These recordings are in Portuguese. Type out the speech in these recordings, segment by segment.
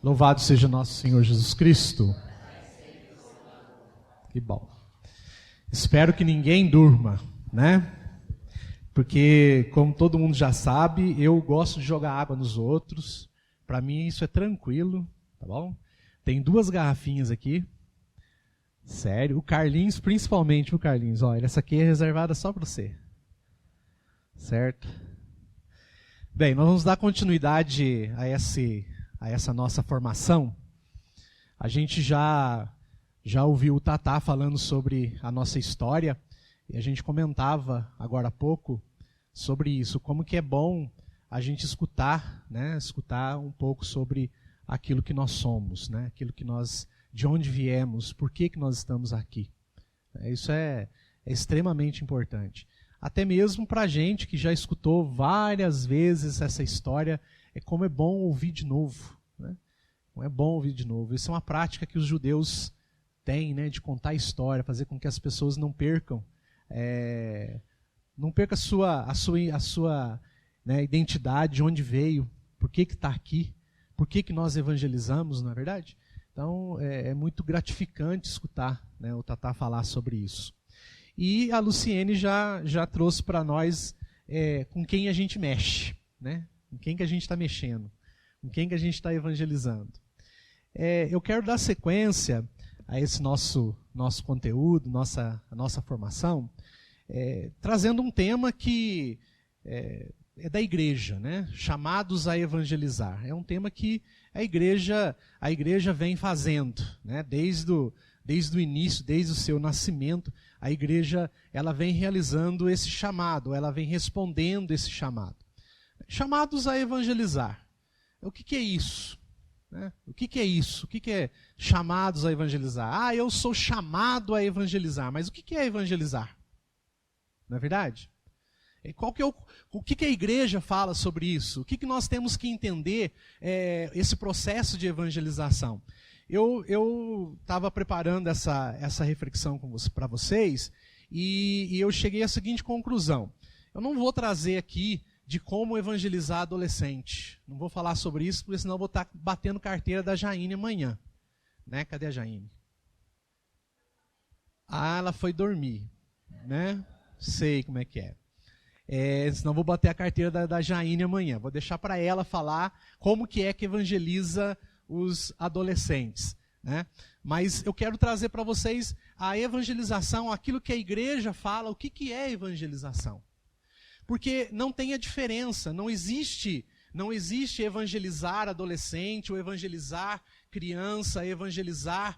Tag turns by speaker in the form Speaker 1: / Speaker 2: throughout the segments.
Speaker 1: Louvado seja nosso Senhor Jesus Cristo. Que bom. Espero que ninguém durma, né? Porque, como todo mundo já sabe, eu gosto de jogar água nos outros. Para mim isso é tranquilo, tá bom? Tem 2 garrafinhas aqui. Sério, o Carlinhos, principalmente o Carlinhos. Olha, essa aqui é reservada só para você. Certo? Bem, nós vamos dar continuidade a essa nossa formação. A gente já ouviu o Tatá falando sobre a nossa história, e a gente comentava agora há pouco sobre isso, como que é bom a gente escutar, né? Escutar um pouco sobre aquilo que nós somos, né? Aquilo que nós, de onde viemos, por que nós estamos aqui. Isso é extremamente importante. Até mesmo para a gente que já escutou várias vezes essa história, como é bom ouvir de novo, né? Como é bom ouvir de novo. Isso é uma prática que os judeus têm, né, de contar a história, fazer com que as pessoas não percam a sua né, identidade, de onde veio, por que está aqui, por que nós evangelizamos, não é verdade? Então é muito gratificante escutar, né, o Tatá falar sobre isso. E a Luciene já trouxe para nós com quem a gente mexe, né? Com quem que a gente está mexendo, com quem que a gente está evangelizando. Eu quero dar sequência a esse nosso conteúdo, a nossa formação, trazendo um tema que é da igreja, né? Chamados a evangelizar. É um tema que a igreja vem fazendo, né? Desde o início, desde o seu nascimento, a igreja ela vem realizando esse chamado, ela vem respondendo esse chamado. Chamados a evangelizar. O que é isso? Né? O que é isso? O que é chamados a evangelizar? Eu sou chamado a evangelizar, mas o que é evangelizar? Não é verdade? O que a igreja fala sobre isso? O que nós temos que entender esse processo de evangelização? Eu estava preparando essa reflexão para vocês e eu cheguei à seguinte conclusão. Eu não vou trazer aqui de como evangelizar adolescente. Não vou falar sobre isso, porque senão eu vou estar batendo carteira da Jaine amanhã. Né? Cadê a Jaine? Ela foi dormir. Né? Sei como é que é. Senão eu vou bater a carteira da Jaine amanhã. Vou deixar para ela falar como que evangeliza os adolescentes. Né? Mas eu quero trazer para vocês a evangelização, aquilo que a igreja fala, o que é evangelização. Porque não tem a diferença, não existe evangelizar adolescente, ou evangelizar criança, evangelizar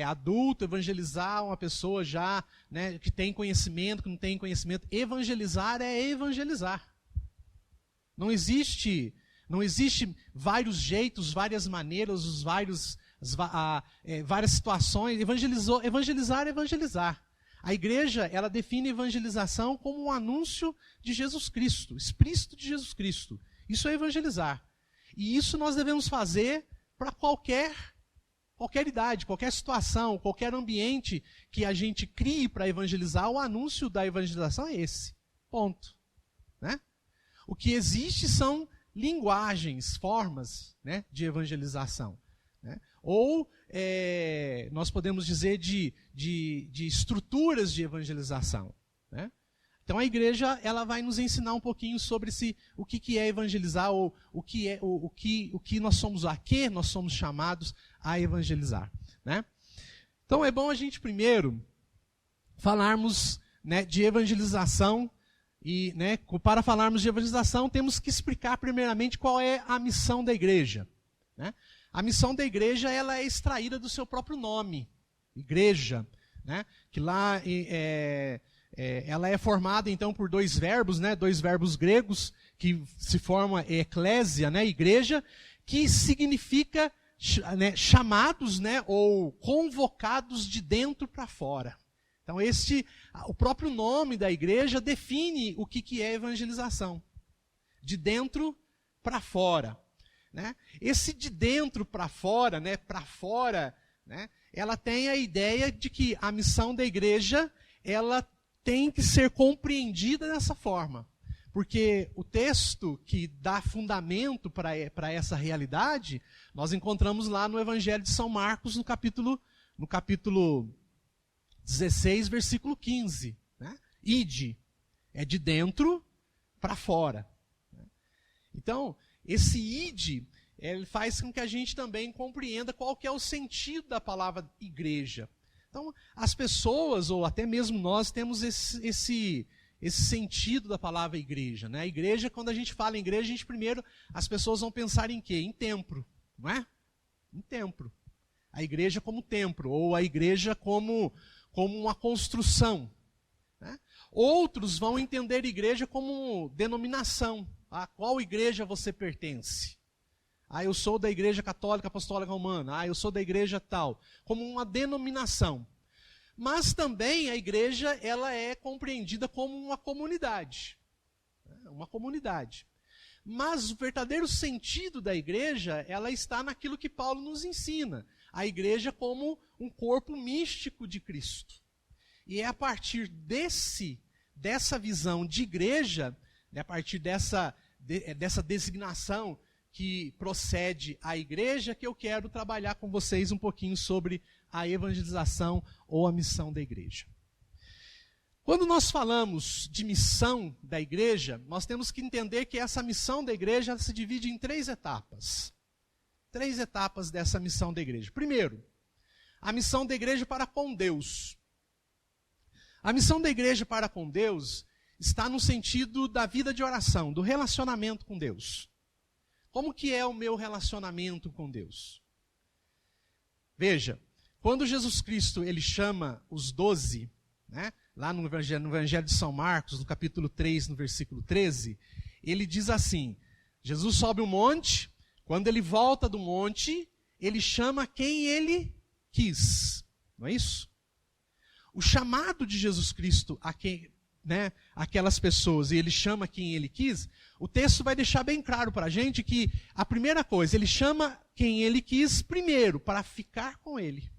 Speaker 1: adulto, evangelizar uma pessoa já, né, que tem conhecimento, que não tem conhecimento. Evangelizar é evangelizar. Não existe vários jeitos, várias maneiras, várias situações. Evangelizar é evangelizar. A igreja, ela define evangelização como um anúncio de Jesus Cristo, explícito de Jesus Cristo. Isso é evangelizar. E isso nós devemos fazer para qualquer idade, qualquer situação, qualquer ambiente que a gente crie para evangelizar. O anúncio da evangelização é esse. Ponto. Né? O que existe são linguagens, formas, né, de evangelização. Né? Ou nós podemos dizer de estruturas de evangelização. Né? Então a igreja ela vai nos ensinar um pouquinho sobre o que é evangelizar, ou o que nós somos, a que nós somos chamados a evangelizar. Né? Então é bom a gente primeiro falarmos, né, de evangelização. E, né, para falarmos de evangelização, temos que explicar primeiramente qual é a missão da igreja. Né? A missão da igreja ela é extraída do seu próprio nome, igreja, né? Que lá ela é formada então por 2 verbos, né? 2 verbos gregos que se formam eclésia, né? Igreja, que significa, né, chamados, né, ou convocados de dentro para fora. Então o próprio nome da igreja define o que é evangelização. De dentro para fora. Né? Esse de dentro para fora, né, ela tem a ideia de que a missão da igreja ela tem que ser compreendida dessa forma. Porque o texto que dá fundamento para essa realidade, nós encontramos lá no Evangelho de São Marcos, no capítulo 16, versículo 15. Né? Ide, é de dentro para fora. Então, esse ide, ele faz com que a gente também compreenda qual que é o sentido da palavra igreja. Então, as pessoas, ou até mesmo nós, temos esse sentido da palavra igreja. Né? A igreja, quando a gente fala em igreja, as pessoas vão pensar em quê? Em templo, não é? Em templo. A igreja como templo, ou a igreja como uma construção. Né? Outros vão entender igreja como denominação. A qual igreja você pertence? Eu sou da Igreja Católica Apostólica Romana. Eu sou da igreja tal. Como uma denominação. Mas também a igreja, ela é compreendida como uma comunidade. Uma comunidade. Mas o verdadeiro sentido da igreja, ela está naquilo que Paulo nos ensina. A igreja como um corpo místico de Cristo. E é a partir dessa visão de igreja, a partir dessa designação que procede à igreja, que eu quero trabalhar com vocês um pouquinho sobre a evangelização ou a missão da igreja. Quando nós falamos de missão da igreja, nós temos que entender que essa missão da igreja se divide em 3 etapas. 3 etapas dessa missão da igreja. Primeiro, a missão da igreja para com Deus. A missão da igreja para com Deus está no sentido da vida de oração, do relacionamento com Deus. Como que é o meu relacionamento com Deus? Veja, quando Jesus Cristo ele chama os 12, né, lá no Evangelho de São Marcos, no capítulo 3, no versículo 13, ele diz assim, Jesus sobe um monte, quando ele volta do monte, ele chama quem ele quis. Não é isso? O chamado de Jesus Cristo a quem... Né, aquelas pessoas, e ele chama quem ele quis, o texto vai deixar bem claro para a gente que a primeira coisa, ele chama quem ele quis primeiro, para ficar com ele.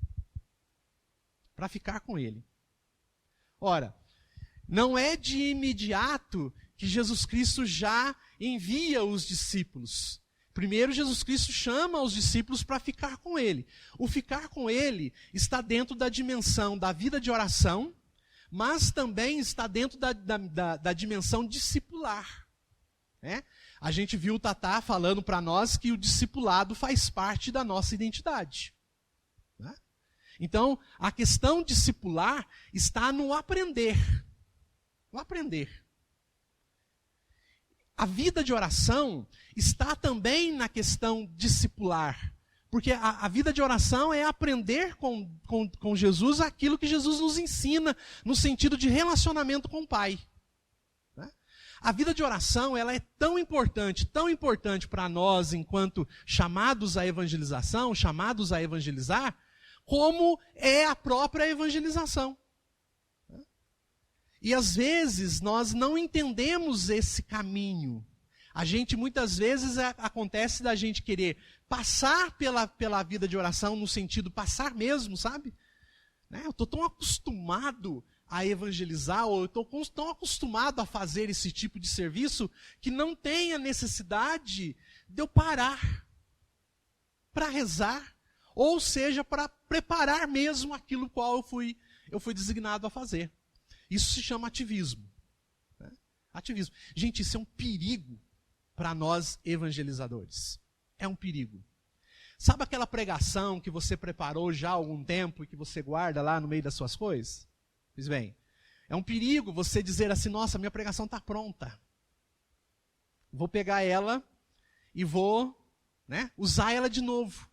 Speaker 1: Para ficar com ele. Ora, não é de imediato que Jesus Cristo já envia os discípulos. Primeiro, Jesus Cristo chama os discípulos para ficar com ele. O ficar com ele está dentro da dimensão da vida de oração, mas também está dentro da dimensão discipular. Né? A gente viu o Tatá falando para nós que o discipulado faz parte da nossa identidade. Né? Então, a questão discipular está no aprender. No aprender. A vida de oração está também na questão discipular. Porque a vida de oração é aprender com Jesus aquilo que Jesus nos ensina no sentido de relacionamento com o Pai. Né? A vida de oração ela é tão importante para nós enquanto chamados à evangelização, chamados a evangelizar, como é a própria evangelização. Né? E às vezes nós não entendemos esse caminho. A gente muitas vezes acontece da gente querer passar pela vida de oração no sentido passar mesmo, sabe? Né? Eu estou tão acostumado a evangelizar, ou eu estou tão acostumado a fazer esse tipo de serviço, que não tem a necessidade de eu parar para rezar, ou seja, para preparar mesmo aquilo qual eu fui designado a fazer. Isso se chama ativismo. Né? Ativismo. Gente, isso é um perigo para nós evangelizadores. É um perigo. Sabe aquela pregação que você preparou já há algum tempo e que você guarda lá no meio das suas coisas? Pois bem, é um perigo você dizer assim, nossa, minha pregação está pronta. Vou pegar ela e vou, né, usar ela de novo.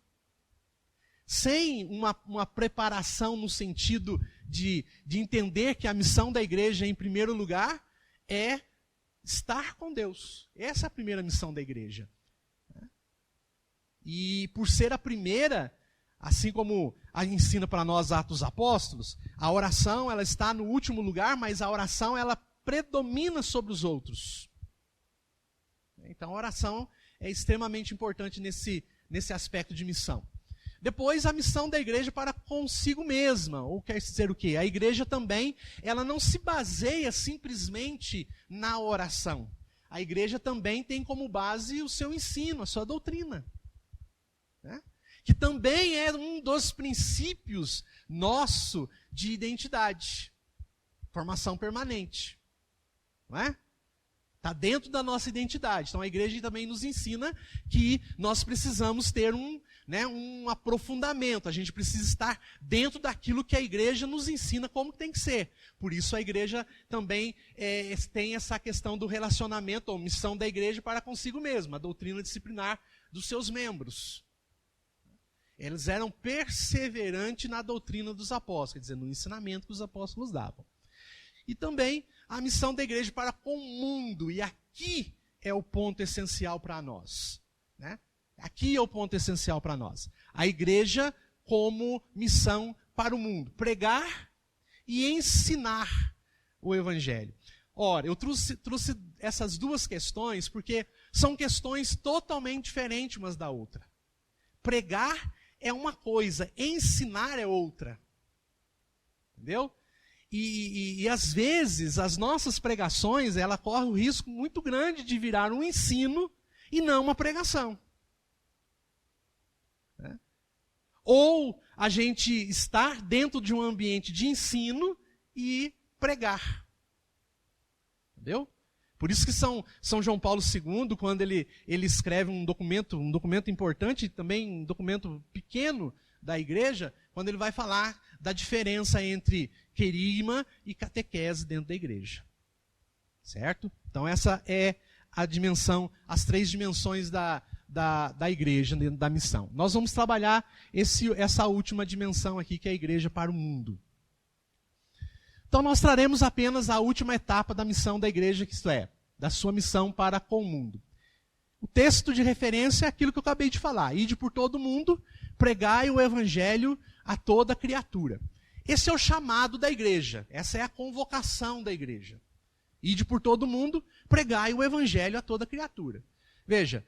Speaker 1: Sem uma preparação no sentido de entender que a missão da igreja, em primeiro lugar, é estar com Deus. Essa é a primeira missão da igreja. E por ser a primeira, assim como ensina para nós Atos dos Apóstolos, a oração ela está no último lugar, mas a oração ela predomina sobre os outros. Então a oração é extremamente importante nesse aspecto de missão. Depois, a missão da igreja para consigo mesma, ou quer dizer o quê? A igreja também, ela não se baseia simplesmente na oração. a igreja também tem como base o seu ensino, a sua doutrina, né? Que também é um dos princípios nosso de identidade, formação permanente, não é? Está dentro da nossa identidade. Então a igreja também nos ensina que nós precisamos ter um aprofundamento. A gente precisa estar dentro daquilo que a igreja nos ensina como tem que ser. Por isso a igreja também tem essa questão do relacionamento, ou missão da igreja para consigo mesma, a doutrina disciplinar dos seus membros. Eles eram perseverantes na doutrina dos apóstolos, quer dizer, no ensinamento que os apóstolos davam. E também a missão da igreja para com o mundo. E aqui é o ponto essencial para nós, né? Aqui é o ponto essencial para nós. A igreja como missão para o mundo. Pregar e ensinar o evangelho. Ora, eu trouxe essas duas questões porque são questões totalmente diferentes umas da outra. Pregar é uma coisa, ensinar é outra. Entendeu? E às vezes, as nossas pregações, ela corre o risco muito grande de virar um ensino e não uma pregação. Né? Ou a gente estar dentro de um ambiente de ensino e pregar. Entendeu? Por isso que São João Paulo II, quando ele escreve um documento importante, também um documento pequeno da igreja, quando ele vai falar da diferença entre querigma e catequese dentro da igreja. Certo? Então essa é a dimensão, as três dimensões da igreja, dentro da missão. Nós vamos trabalhar essa última dimensão aqui, que é a igreja para o mundo. Então nós traremos apenas a última etapa da missão da igreja, que isto é, da sua missão para com o mundo. O texto de referência é aquilo que eu acabei de falar. Ide por todo mundo, pregai o evangelho a toda criatura. Esse é o chamado da igreja. Essa é a convocação da igreja. Ide por todo mundo, pregai o evangelho a toda criatura. Veja,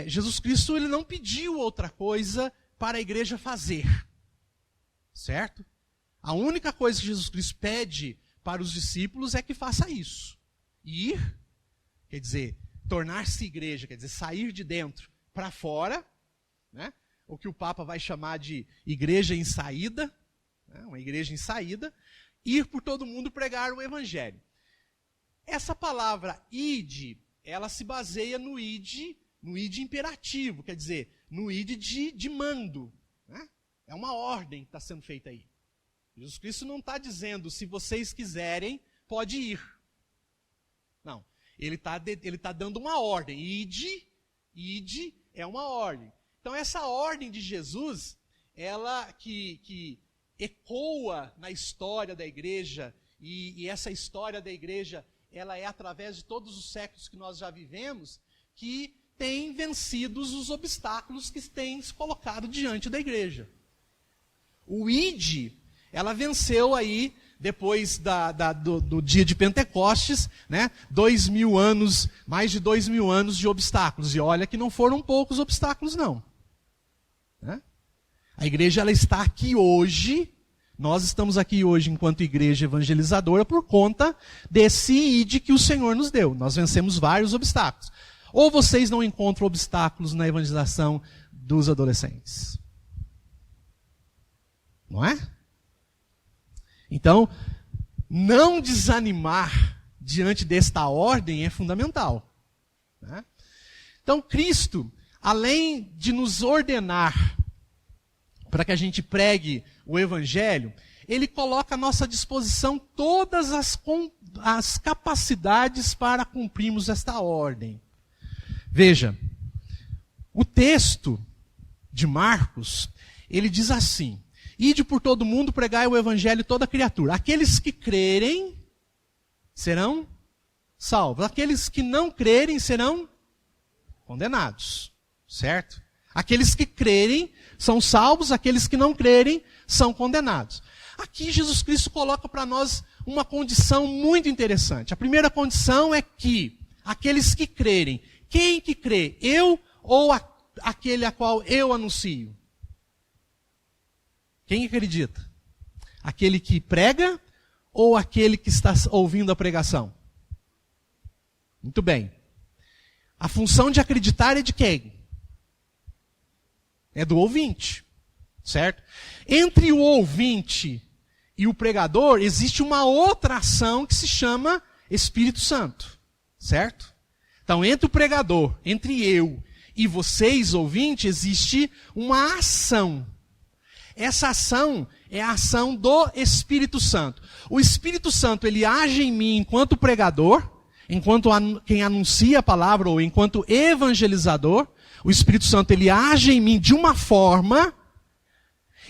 Speaker 1: Jesus Cristo ele não pediu outra coisa para a igreja fazer. Certo? A única coisa que Jesus Cristo pede para os discípulos é que faça isso. Ir, quer dizer, tornar-se igreja, quer dizer, sair de dentro para fora, né? O que o Papa vai chamar de igreja em saída, né? Uma igreja em saída, ir por todo mundo pregar o evangelho. Essa palavra ide, ela se baseia no id imperativo, quer dizer, no id de mando. Né? É uma ordem que está sendo feita aí. Jesus Cristo não está dizendo, se vocês quiserem, pode ir. Não, ele tá dando uma ordem. Ide é uma ordem. Então essa ordem de Jesus, ela que ecoa na história da igreja, e essa história da igreja, ela é através de todos os séculos que nós já vivemos, que tem vencido os obstáculos que têm se colocado diante da igreja. O ide, ela venceu aí, depois do dia de Pentecostes, né, 2000 anos, mais de 2000 anos de obstáculos. E olha que não foram poucos obstáculos, não. Né? A igreja ela está aqui hoje, nós estamos aqui hoje enquanto igreja evangelizadora por conta desse ide que o Senhor nos deu. Nós vencemos vários obstáculos. Ou vocês não encontram obstáculos na evangelização dos adolescentes? Não é? Então, não desanimar diante desta ordem é fundamental. Né? Então, Cristo, além de nos ordenar para que a gente pregue o Evangelho, Ele coloca à nossa disposição todas as capacidades para cumprirmos esta ordem. Veja, o texto de Marcos, ele diz assim: ide por todo mundo, pregai o evangelho a toda criatura. Aqueles que crerem serão salvos. Aqueles que não crerem serão condenados. Certo? Aqueles que crerem são salvos, aqueles que não crerem são condenados. Aqui Jesus Cristo coloca para nós uma condição muito interessante. A primeira condição é que aqueles que crerem, quem que crê? Eu ou aquele a qual eu anuncio? Quem acredita? Aquele que prega ou aquele que está ouvindo a pregação? Muito bem. A função de acreditar é de quem? É do ouvinte, certo? Entre o ouvinte e o pregador, existe uma outra ação que se chama Espírito Santo, certo? Então, entre o pregador, entre eu e vocês, ouvintes, existe uma ação. Essa ação é a ação do Espírito Santo. O Espírito Santo, ele age em mim enquanto pregador, enquanto quem anuncia a palavra, ou enquanto evangelizador. O Espírito Santo, ele age em mim de uma forma,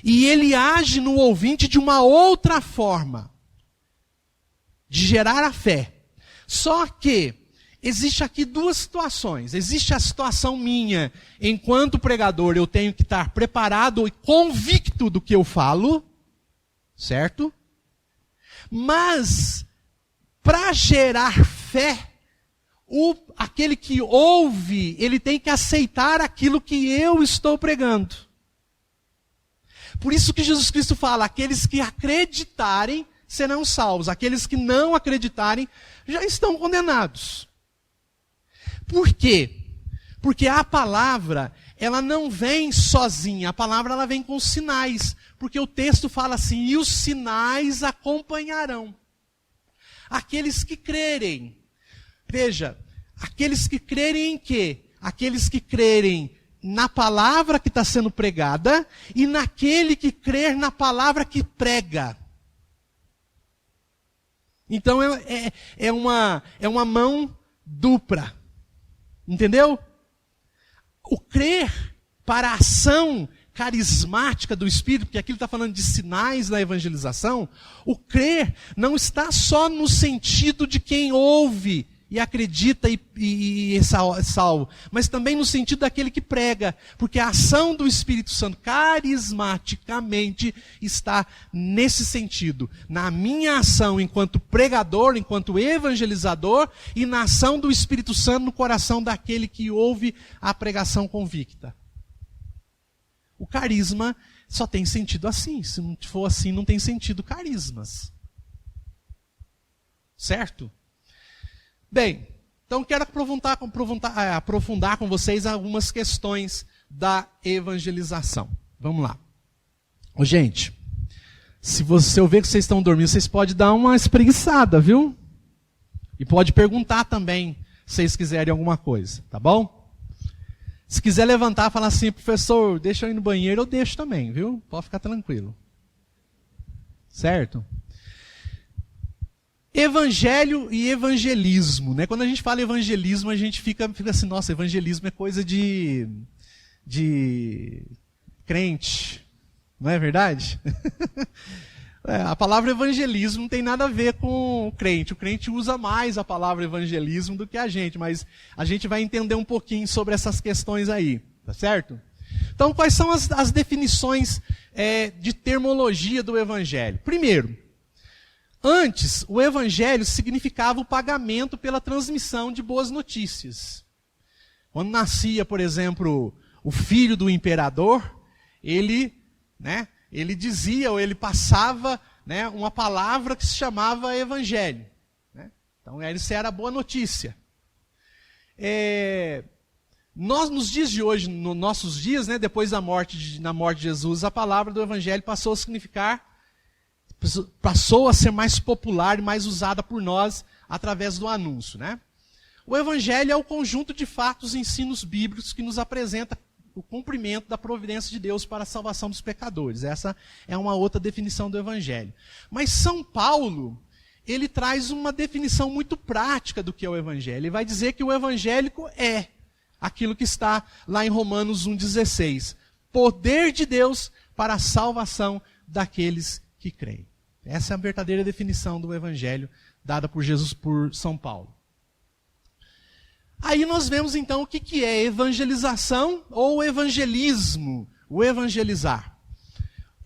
Speaker 1: e ele age no ouvinte de uma outra forma, de gerar a fé. Só que existe aqui duas situações. Existe a situação minha, enquanto pregador, eu tenho que estar preparado e convicto do que eu falo, certo? Mas, para gerar fé, aquele que ouve, ele tem que aceitar aquilo que eu estou pregando. Por isso que Jesus Cristo fala, aqueles que acreditarem serão salvos, aqueles que não acreditarem já estão condenados. Por quê? Porque a palavra, ela não vem sozinha, a palavra ela vem com sinais, porque o texto fala assim, e os sinais acompanharão aqueles que crerem. Veja, aqueles que crerem em quê? Aqueles que crerem na palavra que está sendo pregada e naquele que crer na palavra que prega. Então é uma mão dupla. Entendeu? O crer para a ação carismática do Espírito, porque aqui ele está falando de sinais na evangelização, o crer não está só no sentido de quem ouve e acredita e é salvo, mas também no sentido daquele que prega, porque a ação do Espírito Santo carismaticamente está nesse sentido, na minha ação enquanto pregador, enquanto evangelizador, e na ação do Espírito Santo no coração daquele que ouve a pregação convicta. O carisma só tem sentido assim, se não for assim não tem sentido carismas. Certo? Bem, então quero aprofundar com vocês algumas questões da evangelização. Vamos lá. Gente, se eu ver que vocês estão dormindo, vocês podem dar uma espreguiçada, viu? E pode perguntar também, se vocês quiserem alguma coisa, tá bom? Se quiser levantar e falar assim, professor, deixa eu ir no banheiro, eu deixo também, viu? Pode ficar tranquilo. Certo? Evangelho e evangelismo, né? Quando a gente fala evangelismo, a gente fica assim, nossa, evangelismo é coisa de crente, não é verdade? A palavra evangelismo não tem nada a ver com o crente usa mais a palavra evangelismo do que a gente, mas a gente vai entender um pouquinho sobre essas questões aí, tá certo? Então, quais são as definições de termologia do evangelho? Primeiro, antes, o evangelho significava o pagamento pela transmissão de boas notícias. Quando nascia, por exemplo, o filho do imperador, ele dizia, ou ele passava, né, uma palavra que se chamava evangelho. Né? Então, essa era a boa notícia. Nós, nos dias de hoje, nos nossos dias, né, depois da morte de Jesus, a palavra do evangelho passou a ser mais popular e mais usada por nós através do anúncio. Né? O evangelho é o conjunto de fatos e ensinos bíblicos que nos apresenta o cumprimento da providência de Deus para a salvação dos pecadores. Essa é uma outra definição do evangelho. Mas São Paulo, ele traz uma definição muito prática do que é o evangelho. Ele vai dizer que o evangélico é aquilo que está lá em Romanos 1,16. Poder de Deus para a salvação daqueles que creem. Essa é a verdadeira definição do evangelho dada por Jesus, por São Paulo. Aí nós vemos então o que é evangelização ou evangelismo, o evangelizar.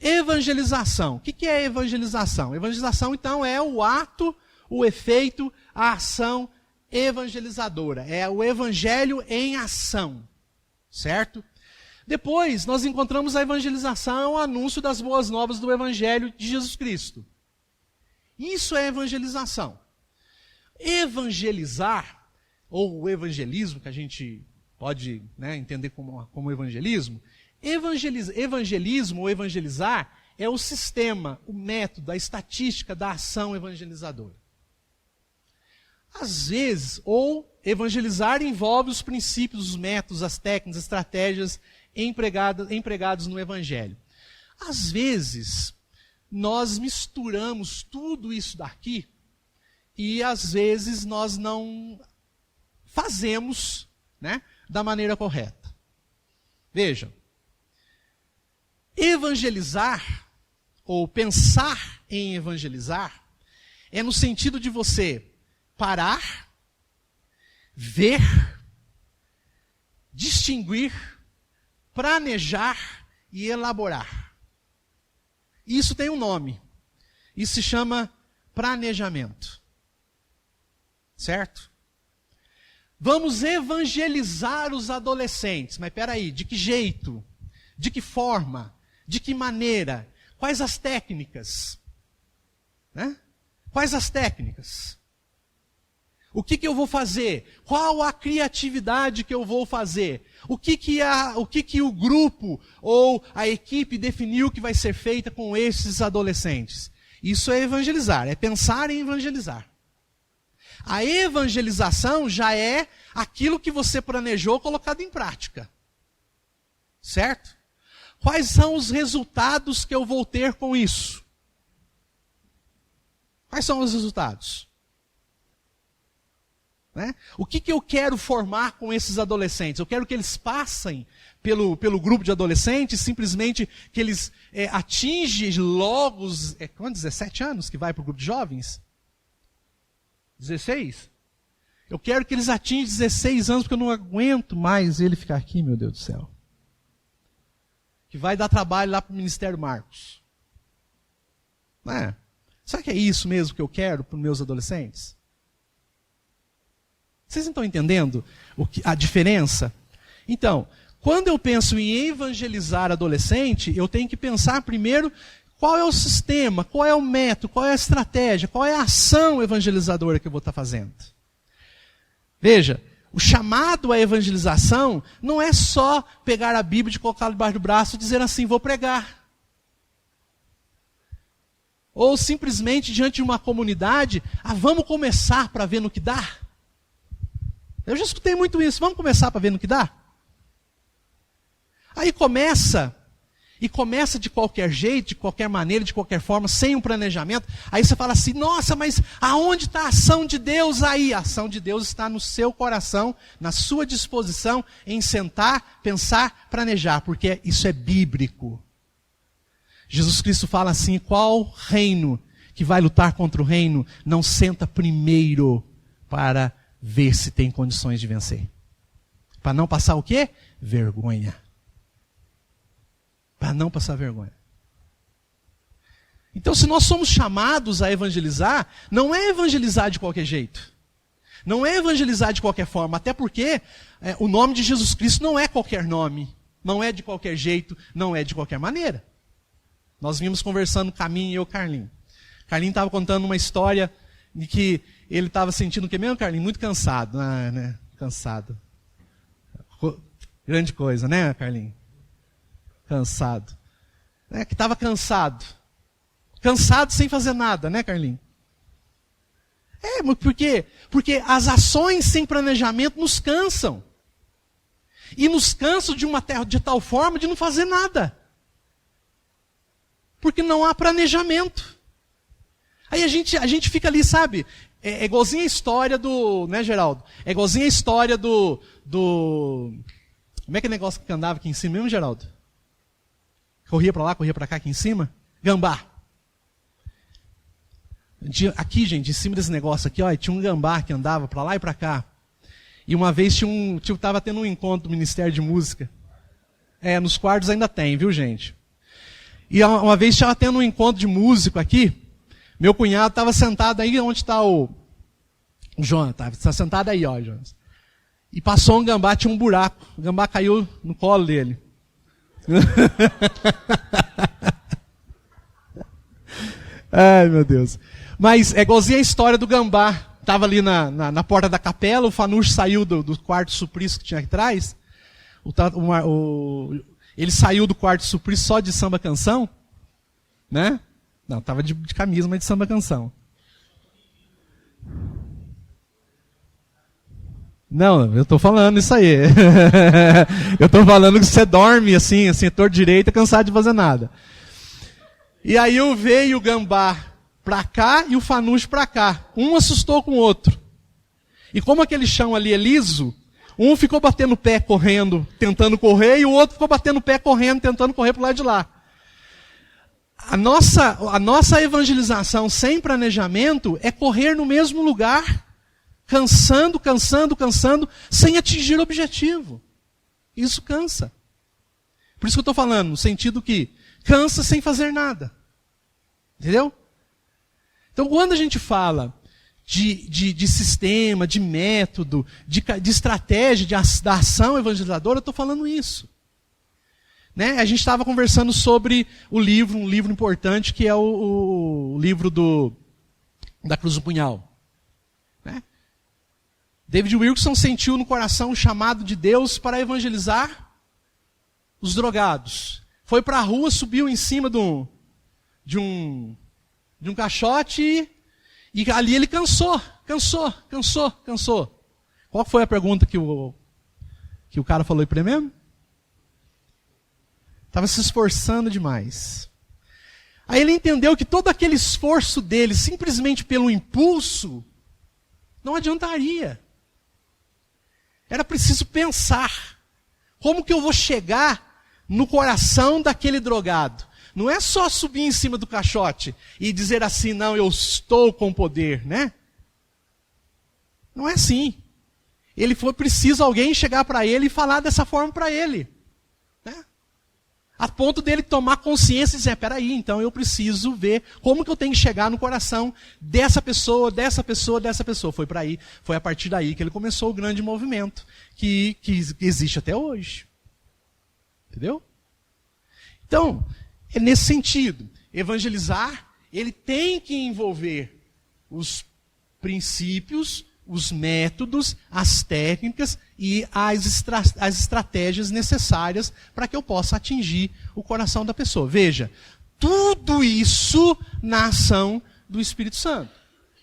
Speaker 1: Evangelização, o que é evangelização? Evangelização então é o ato, o efeito, a ação evangelizadora. É o evangelho em ação, certo? Depois nós encontramos a evangelização, o anúncio das boas novas do evangelho de Jesus Cristo. Isso é evangelização. Evangelizar ou o evangelismo, que a gente pode, né, entender como evangelismo, evangelismo ou evangelizar é o sistema, o método, a estatística da ação evangelizadora. Às vezes, ou evangelizar envolve os princípios, os métodos, as técnicas, as estratégias empregados no evangelho. Às vezes, nós misturamos tudo isso daqui e às vezes nós não fazemos, né, da maneira correta. Veja, evangelizar ou pensar em evangelizar é no sentido de você parar, ver, distinguir, planejar e elaborar. Isso tem um nome. Isso se chama planejamento. Certo? Vamos evangelizar os adolescentes. Mas espera aí, de que jeito? De que forma? De que maneira? Quais as técnicas? Né? Quais as técnicas? O que eu vou fazer? Qual a criatividade que eu vou fazer? O que o grupo ou a equipe definiu que vai ser feita com esses adolescentes? Isso é evangelizar, é pensar em evangelizar. A evangelização já é aquilo que você planejou colocado em prática. Certo? Quais são os resultados que eu vou ter com isso? Quais são os resultados? Né? O que eu quero formar com esses adolescentes? Eu quero que eles passem pelo grupo de adolescentes, simplesmente que eles atingem logo os 17 anos que vai para o grupo de jovens? 16? Eu quero que eles atinjam 16 anos, porque eu não aguento mais ele ficar aqui, meu Deus do céu. Que vai dar trabalho lá para o Ministério Marcos. Será que é isso mesmo que eu quero para os meus adolescentes? Vocês não estão entendendo a diferença? Então, quando eu penso em evangelizar adolescente, eu tenho que pensar primeiro qual é o sistema, qual é o método, qual é a estratégia, qual é a ação evangelizadora que eu vou estar fazendo. Veja, o chamado à evangelização não é só pegar a Bíblia e colocar debaixo do braço e dizer assim, vou pregar. Ou simplesmente diante de uma comunidade, vamos começar para ver no que dá. Eu já escutei muito isso. Vamos começar para ver no que dá? Aí começa de qualquer jeito, de qualquer maneira, de qualquer forma, sem um planejamento. Aí você fala assim, nossa, mas aonde está a ação de Deus aí? A ação de Deus está no seu coração, na sua disposição em sentar, pensar, planejar, porque isso é bíblico. Jesus Cristo fala assim, qual reino que vai lutar contra o reino não senta primeiro para ver se tem condições de vencer. Para não passar o quê? Vergonha. Para não passar vergonha. Então, se nós somos chamados a evangelizar, não é evangelizar de qualquer jeito. Não é evangelizar de qualquer forma. Até porque o nome de Jesus Cristo não é qualquer nome. Não é de qualquer jeito, não é de qualquer maneira. Nós vimos conversando, Caminho e eu, Carlinho. Carlinho estava contando uma história de que ele estava sentindo o que mesmo, Carlinhos? Muito cansado. Né? Cansado. Grande coisa, né, Carlinhos? Cansado. Que estava cansado. Cansado sem fazer nada, né, Carlinhos? Por quê? Porque as ações sem planejamento nos cansam. E nos cansam de tal forma de não fazer nada. Porque não há planejamento. Aí a gente fica ali, sabe? É igualzinho a história do... Né, Geraldo? É igualzinho a história do... Como é que é o negócio que andava aqui em cima mesmo, Geraldo? Corria para lá, corria para cá aqui em cima? Gambá. Aqui, gente, em cima desse negócio aqui, ó, tinha um gambá que andava para lá e para cá. E uma vez estava tendo um encontro do Ministério de Música. Nos quartos ainda tem, viu, gente? E uma vez estava tendo um encontro de músico aqui. Meu cunhado estava sentado aí onde está o João. Está sentado aí, ó, João. E passou um gambá, tinha um buraco. O gambá caiu no colo dele. Ai, meu Deus. Mas é igualzinho a história do gambá estava ali na porta da capela, o Fanucci saiu do quarto suplício que tinha aqui atrás. Ele saiu do quarto suplício só de samba canção, né? Não, estava de camisa, mas de samba canção. Não, eu estou falando isso aí. Eu estou falando que você dorme assim torto direito, cansado de fazer nada. E aí eu veio o Gambá para cá e o Fanucci para cá. Um assustou com o outro. E como aquele chão ali é liso, um ficou batendo o pé correndo, tentando correr, e o outro ficou batendo o pé correndo, tentando correr para o lado de lá. A nossa evangelização sem planejamento é correr no mesmo lugar, cansando, sem atingir o objetivo. Isso cansa. Por isso que eu estou falando, no sentido que cansa sem fazer nada. Entendeu? Então, quando a gente fala de sistema, de método, de estratégia, da ação evangelizadora, eu estou falando isso. Né? A gente estava conversando sobre um livro importante, que é o livro da Cruz do Punhal. Né? David Wilkerson sentiu no coração o chamado de Deus para evangelizar os drogados. Foi para a rua, subiu em cima de um caixote e ali ele cansou. Qual foi a pergunta que o cara falou aí para ele mesmo? Estava se esforçando demais. Aí ele entendeu que todo aquele esforço dele, simplesmente pelo impulso, não adiantaria. Era preciso pensar. Como que eu vou chegar no coração daquele drogado? Não é só subir em cima do caixote e dizer assim, não, eu estou com poder, né? Não é assim. Foi preciso alguém chegar para ele e falar dessa forma para ele. Né? A ponto dele tomar consciência e dizer, peraí, então eu preciso ver como que eu tenho que chegar no coração dessa pessoa. Foi a partir daí que ele começou o grande movimento que existe até hoje. Entendeu? Então, é nesse sentido. Evangelizar, ele tem que envolver os princípios, os métodos, as técnicas e as estratégias necessárias para que eu possa atingir o coração da pessoa. Veja, tudo isso na ação do Espírito Santo.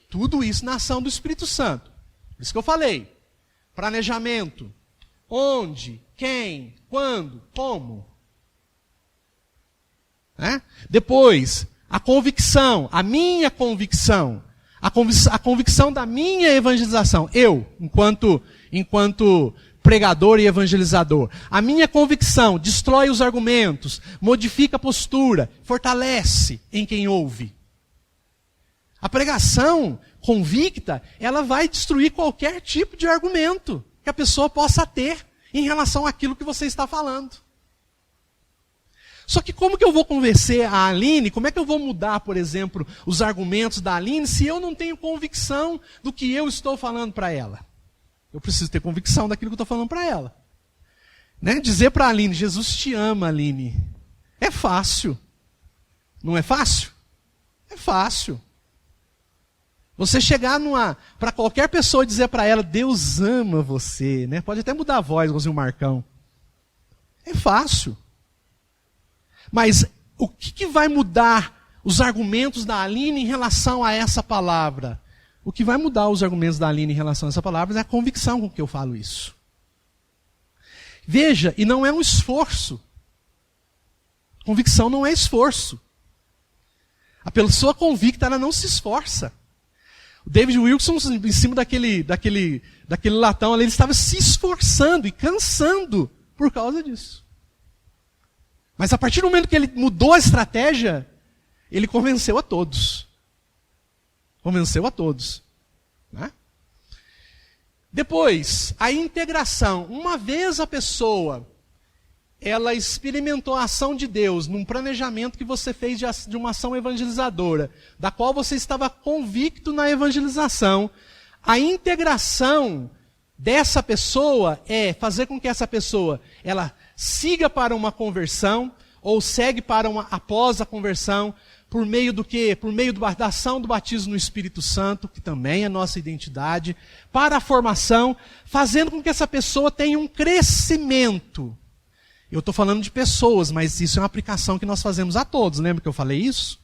Speaker 1: Tudo isso na ação do Espírito Santo. Por isso que eu falei. Planejamento. Onde, quem, quando, como. Depois, a convicção, a minha convicção, a convicção da minha evangelização, eu, enquanto pregador e evangelizador, a minha convicção destrói os argumentos, modifica a postura, fortalece em quem ouve. A pregação convicta, ela vai destruir qualquer tipo de argumento que a pessoa possa ter em relação àquilo que você está falando. Só que como que eu vou convencer a Aline, como é que eu vou mudar, por exemplo, os argumentos da Aline, se eu não tenho convicção do que eu estou falando para ela? Eu preciso ter convicção daquilo que eu estou falando para ela. Né? Dizer para a Aline, Jesus te ama, Aline. É fácil. Não é fácil? É fácil. Você chegar para qualquer pessoa e dizer para ela, Deus ama você. Né? Pode até mudar a voz, igualzinho o Marcão. É fácil. Mas o que vai mudar os argumentos da Aline em relação a essa palavra? O que vai mudar os argumentos da Aline em relação a essa palavra é a convicção com que eu falo isso. Veja, e não é um esforço. Convicção não é esforço. A pessoa convicta, ela não se esforça. O David Wilkerson, em cima daquele latão ali, ele estava se esforçando e cansando por causa disso. Mas a partir do momento que ele mudou a estratégia, ele convenceu a todos. Convenceu a todos. Né? Depois, a integração. Uma vez a pessoa, ela experimentou a ação de Deus num planejamento que você fez de uma ação evangelizadora, da qual você estava convicto na evangelização, a integração dessa pessoa é fazer com que essa pessoa, ela siga para uma conversão, ou segue para após a conversão, Por meio do quê? Por meio da ação do batismo no Espírito Santo, que também é nossa identidade, para a formação, fazendo com que essa pessoa tenha um crescimento. Eu estou falando de pessoas, mas isso é uma aplicação que nós fazemos a todos. Lembra que eu falei isso?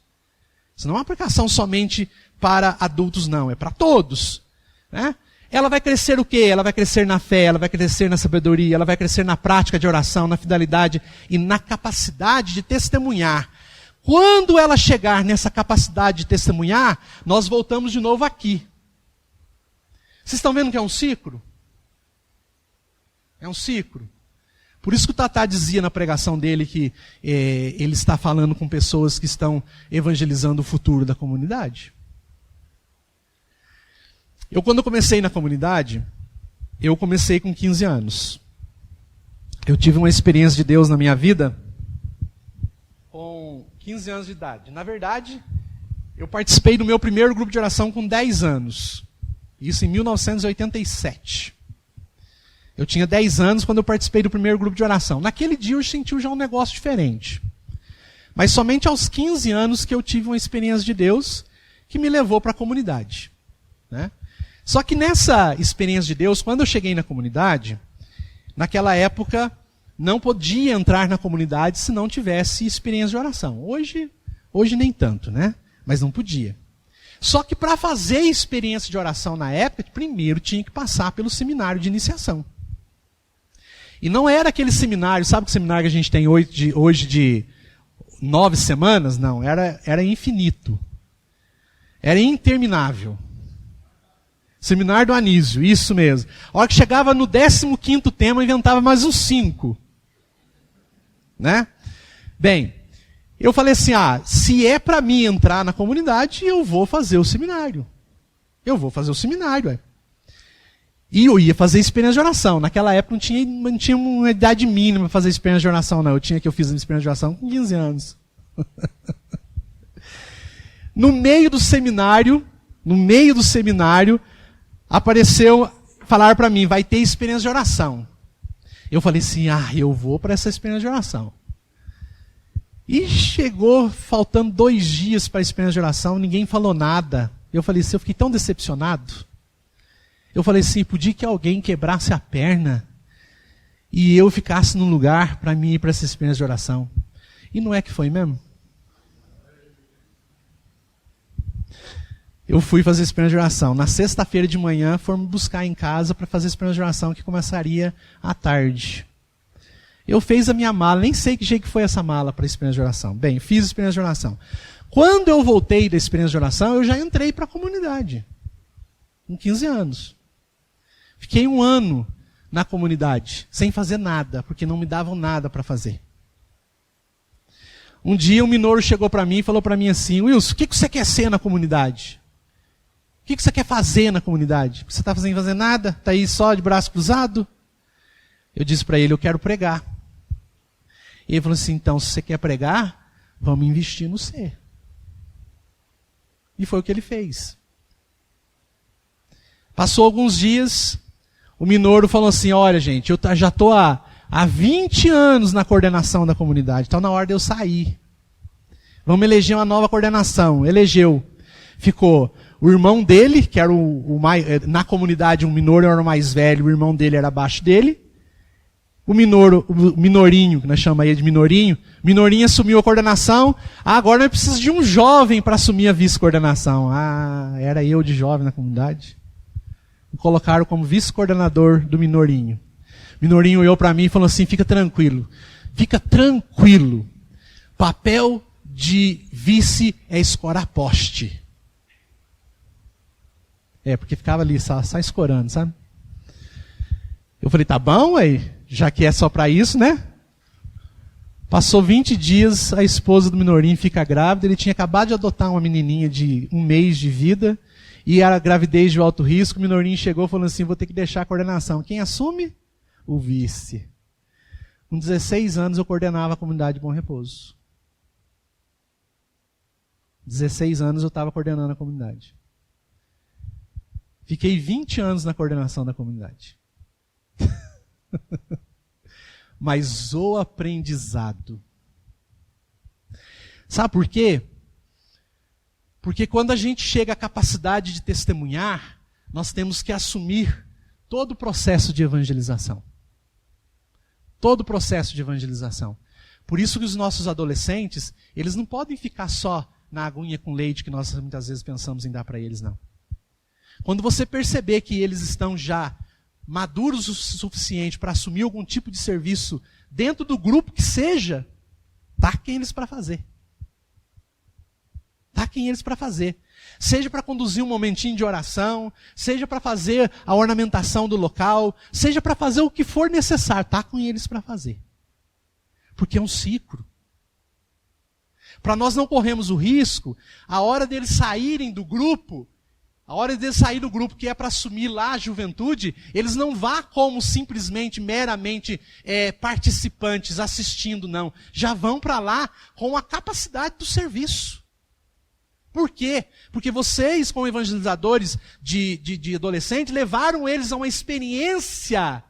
Speaker 1: Isso não é uma aplicação somente para adultos, não. É para todos. Né? Ela vai crescer o quê? Ela vai crescer na fé, ela vai crescer na sabedoria, ela vai crescer na prática de oração, na fidelidade e na capacidade de testemunhar. Quando ela chegar nessa capacidade de testemunhar, nós voltamos de novo aqui. Vocês estão vendo que é um ciclo? É um ciclo. Por isso que o Tatá dizia na pregação dele que ele está falando com pessoas que estão evangelizando o futuro da comunidade. Quando eu comecei na comunidade, eu comecei com 15 anos. Eu tive uma experiência de Deus na minha vida com 15 anos de idade. Na verdade, eu participei do meu primeiro grupo de oração com 10 anos. Isso em 1987. Eu tinha 10 anos quando eu participei do primeiro grupo de oração. Naquele dia eu senti já um negócio diferente. Mas somente aos 15 anos que eu tive uma experiência de Deus que me levou para a comunidade. Né? Só que nessa experiência de Deus, quando eu cheguei na comunidade, naquela época não podia entrar na comunidade se não tivesse experiência de oração. Hoje nem tanto, né? Mas não podia. Só que para fazer experiência de oração na época, primeiro tinha que passar pelo seminário de iniciação. E não era aquele seminário, sabe que seminário que a gente tem hoje de 9 semanas? Não, era infinito. Era interminável. Seminário do Anísio, isso mesmo. A hora que chegava no 15º tema, inventava mais uns 5. Né? Bem, eu falei assim, se é para mim entrar na comunidade, eu vou fazer o seminário. Eu vou fazer o seminário, E eu ia fazer experiência de oração. Naquela época não tinha uma idade mínima para fazer experiência de oração, não. Eu fiz experiência de oração com 15 anos. No meio do seminário, falaram para mim, vai ter experiência de oração. Eu falei assim, eu vou para essa experiência de oração. E chegou, faltando 2 dias para a experiência de oração, ninguém falou nada. Eu falei assim, eu fiquei tão decepcionado. Eu falei assim, podia que alguém quebrasse a perna e eu ficasse num lugar para mim ir para essa experiência de oração. E não é que foi mesmo? Eu fui fazer experiência de oração. Na sexta-feira de manhã, fomos buscar em casa para fazer experiência de oração, que começaria à tarde. Eu fiz a minha mala, nem sei que jeito que foi essa mala para a experiência de oração. Bem, fiz a experiência de oração. Quando eu voltei da experiência de oração, eu já entrei para a comunidade. Com 15 anos. Fiquei 1 ano na comunidade, sem fazer nada, porque não me davam nada para fazer. Um dia um minoro chegou para mim e falou para mim assim, Wilson, o que você quer ser na comunidade? O que você quer fazer na comunidade? Você está sem fazer nada? Está aí só de braço cruzado? Eu disse para ele, eu quero pregar. E ele falou assim, então, se você quer pregar, vamos investir no você. E foi o que ele fez. Passou alguns dias, o minoro falou assim, olha gente, eu já estou há 20 anos na coordenação da comunidade, está na hora de eu sair. Vamos eleger uma nova coordenação. Elegeu. Ficou o irmão dele, que era o mais, na comunidade o minoro era o mais velho, o irmão dele era abaixo dele. O minorinho, que nós chamamos aí de minorinho assumiu a coordenação. Agora nós precisamos de um jovem para assumir a vice-coordenação. Era eu de jovem na comunidade. Me colocaram como vice-coordenador do minorinho. O minorinho olhou para mim e falou assim, fica tranquilo. Papel de vice é escorar poste. Porque ficava ali só escorando, sabe? Eu falei, tá bom, já que é só para isso, né? Passou 20 dias, a esposa do minorinho fica grávida, ele tinha acabado de adotar uma menininha de 1 mês de vida, e era gravidez de alto risco, o minorinho chegou falando assim, vou ter que deixar a coordenação. Quem assume? O vice. Com 16 anos eu coordenava a comunidade de Bom Repouso. 16 anos eu estava coordenando a comunidade. Fiquei 20 anos na coordenação da comunidade. Mas o aprendizado. Sabe por quê? Porque quando a gente chega à capacidade de testemunhar, nós temos que assumir todo o processo de evangelização. Todo o processo de evangelização. Por isso que os nossos adolescentes, eles não podem ficar só na aguinha com leite que nós muitas vezes pensamos em dar para eles, não. Quando você perceber que eles estão já maduros o suficiente para assumir algum tipo de serviço dentro do grupo que seja, taquem eles para fazer. Taquem eles para fazer. Seja para conduzir um momentinho de oração, seja para fazer a ornamentação do local, seja para fazer o que for necessário, taquem eles para fazer. Porque é um ciclo. Para nós não corrermos o risco, a hora deles saírem do grupo, a hora deles sair do grupo que é para assumir lá a juventude, eles não vão como simplesmente, meramente participantes, assistindo, não. Já vão para lá com a capacidade do serviço. Por quê? Porque vocês, como evangelizadores de adolescentes, levaram eles a uma experiência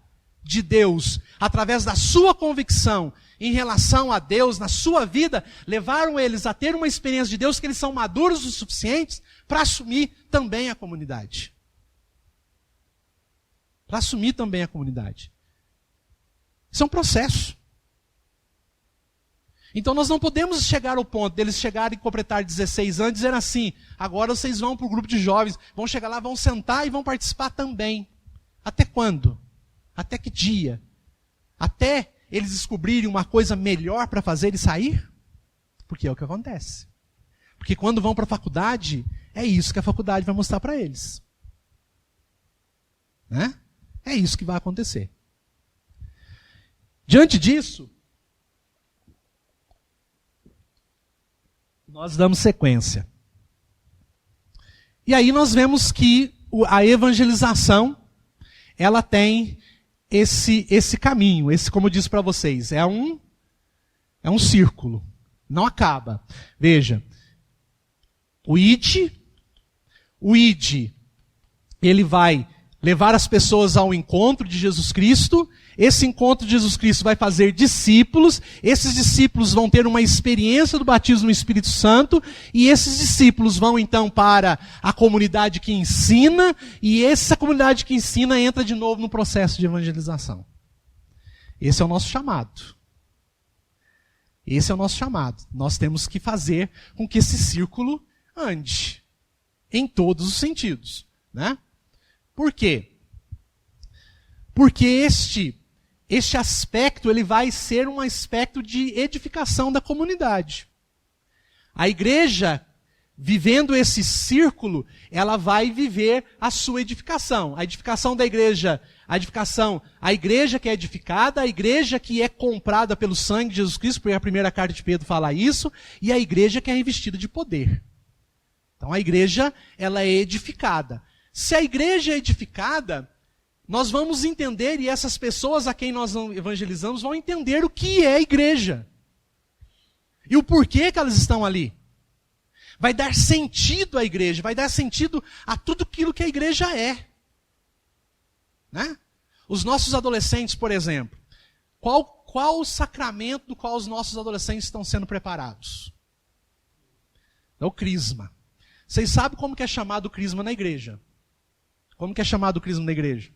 Speaker 1: de Deus, através da sua convicção em relação a Deus na sua vida, levaram eles a ter uma experiência de Deus que eles são maduros o suficientes para assumir também a comunidade. Para assumir também a comunidade. Isso é um processo. Então nós não podemos chegar ao ponto deles chegarem e completar 16 anos e dizer assim, agora vocês vão para o grupo de jovens, vão chegar lá, vão sentar e vão participar também. Até quando? Até que dia? Até eles descobrirem uma coisa melhor para fazer e sair? Porque é o que acontece. Porque quando vão para a faculdade, é isso que a faculdade vai mostrar para eles. Né? É isso que vai acontecer. Diante disso, nós damos sequência. E aí nós vemos que a evangelização, ela tem esse caminho, como eu disse para vocês, é um círculo, não acaba. Veja, o ID, ele vai levar as pessoas ao encontro de Jesus Cristo. Esse encontro de Jesus Cristo vai fazer discípulos. Esses discípulos vão ter uma experiência do batismo no Espírito Santo. E esses discípulos vão então para a comunidade que ensina. E essa comunidade que ensina entra de novo no processo de evangelização. Esse é o nosso chamado. Esse é o nosso chamado. Nós temos que fazer com que esse círculo ande. Em todos os sentidos. Né? Por quê? Porque este aspecto ele vai ser um aspecto de edificação da comunidade. A igreja, vivendo esse círculo, ela vai viver a sua edificação. A edificação da igreja, a igreja que é edificada, a igreja que é comprada pelo sangue de Jesus Cristo, porque a primeira carta de Pedro fala isso, e a igreja que é revestida de poder. Então a igreja, ela é edificada. Se a igreja é edificada, nós vamos entender, e essas pessoas a quem nós evangelizamos vão entender o que é igreja. E o porquê que elas estão ali. Vai dar sentido à igreja, vai dar sentido a tudo aquilo que a igreja é. Né? Os nossos adolescentes, por exemplo, qual o sacramento do qual os nossos adolescentes estão sendo preparados? É o crisma. Vocês sabem como que é chamado o crisma na igreja? Como que é chamado o crisma na igreja?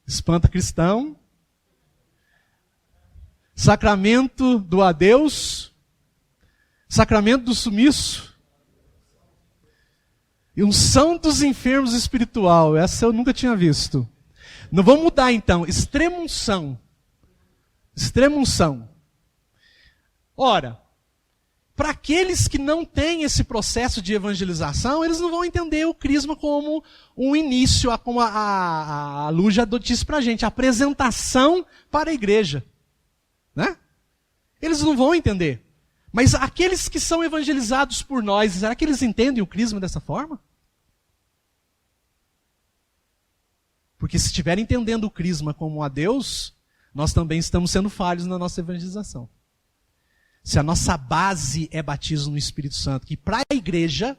Speaker 1: Espanta cristão. Sacramento do adeus. Sacramento do sumiço. E unção dos enfermos espiritual. Essa eu nunca tinha visto. Não vamos mudar então. Extrema unção. Extrema unção. Ora, para aqueles que não têm esse processo de evangelização, eles não vão entender o crisma como um início, como a Lu já disse para a gente, a apresentação para a igreja. Né? Eles não vão entender. Mas aqueles que são evangelizados por nós, será que eles entendem o crisma dessa forma? Porque se estiverem entendendo o crisma como a Deus, nós também estamos sendo falhos na nossa evangelização. Se a nossa base é batismo no Espírito Santo, que para a igreja,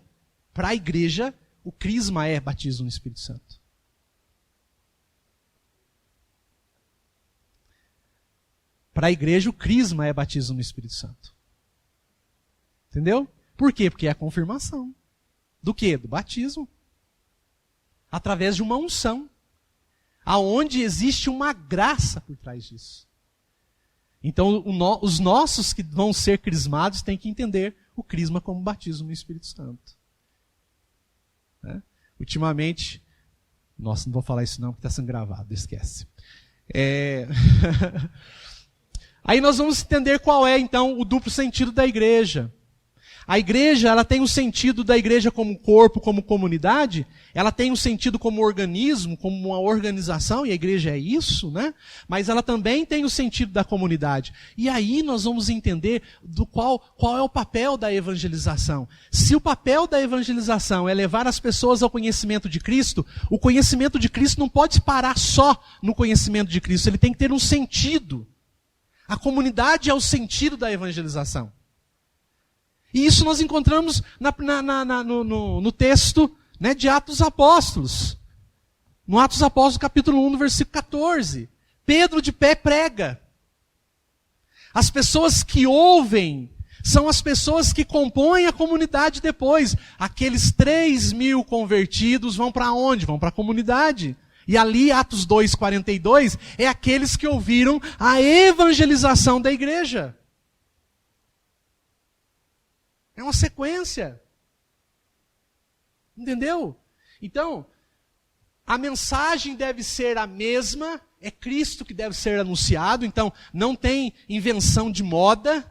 Speaker 1: o crisma é batismo no Espírito Santo. Para a igreja, o crisma é batismo no Espírito Santo. Entendeu? Por quê? Porque é a confirmação. Do quê? Do batismo. Através de uma unção. Aonde existe uma graça por trás disso. Então, os nossos que vão ser crismados têm que entender o crisma como batismo no Espírito Santo. Né? Ultimamente, nossa, não vou falar isso não, porque está sendo gravado, esquece. Aí nós vamos entender qual é, então, o duplo sentido da igreja. A igreja, ela tem o sentido da igreja como corpo, como comunidade, ela tem o sentido como organismo, como uma organização, e a igreja é isso, né? Mas ela também tem o sentido da comunidade. E aí nós vamos entender qual é o papel da evangelização. Se o papel da evangelização é levar as pessoas ao conhecimento de Cristo, o conhecimento de Cristo não pode parar só no conhecimento de Cristo, ele tem que ter um sentido. A comunidade é o sentido da evangelização. E isso nós encontramos no texto, né, de Atos Apóstolos. No Atos Apóstolos, capítulo 1, no versículo 14. Pedro de pé prega. As pessoas que ouvem são as pessoas que compõem a comunidade depois. Aqueles 3.000 convertidos vão para onde? Vão para a comunidade. E ali, Atos 2:42, é aqueles que ouviram a evangelização da igreja. É uma sequência. Entendeu? Então, a mensagem deve ser a mesma, é Cristo que deve ser anunciado, então não tem invenção de moda,